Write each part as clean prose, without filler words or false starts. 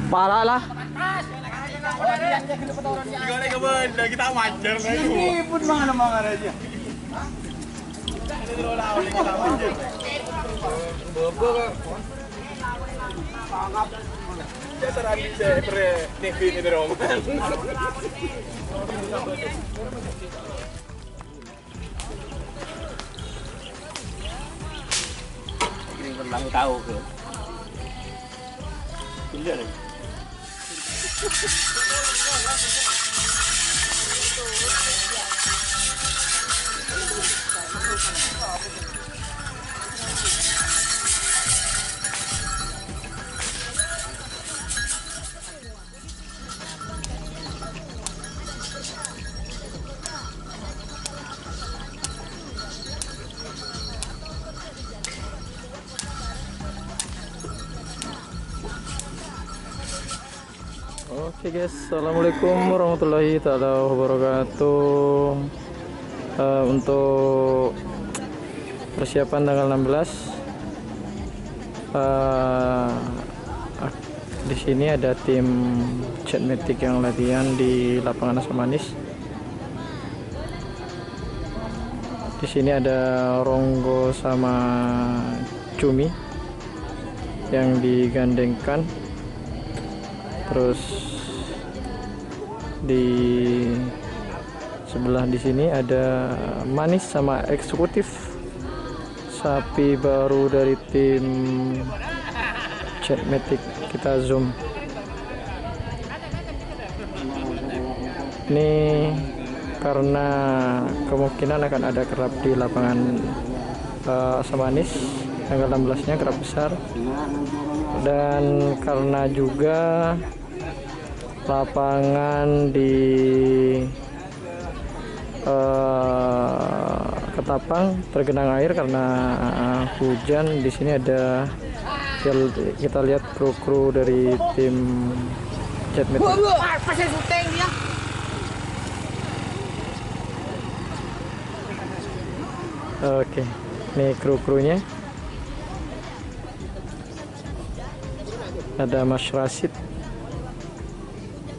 Parah lah. Kita wajar ini pun mana aja. Tahu ke? Tidak lagi. Oke guys, assalamualaikum warahmatullahi taala wabarakatuh. Untuk persiapan tanggal 16, di sini ada tim Chatmatic yang latihan di lapangan Asam Manis. Di sini ada Ronggo sama Cumi yang digandengkan. Terus di sebelah di sini ada Manis sama Eksekutif, sapi baru dari tim Chatmatic. Kita zoom. Ini karena kemungkinan akan ada kerap di lapangan Asam Manis tanggal 16-nya, kerap besar, dan karena juga lapangan di Ketapang tergenang air karena hujan. Di sini ada, kita lihat kru-kru dari tim Chatmatic. Oke, ini kru-krunya. Ada Mas Rashid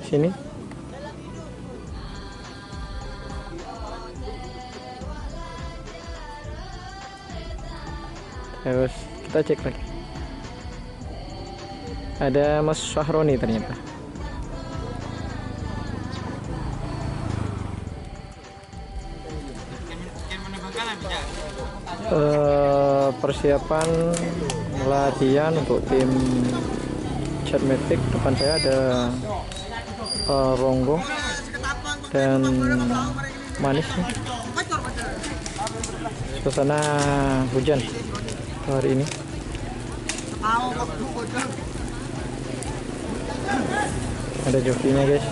sini. Terus kita cek lagi. Ada Mas Syahroni ternyata. Persiapan latihan untuk tim Chatmatic. Depan saya ada Ronggo dan Manis nih. Suasana hujan hari ini. Ada jokinya guys.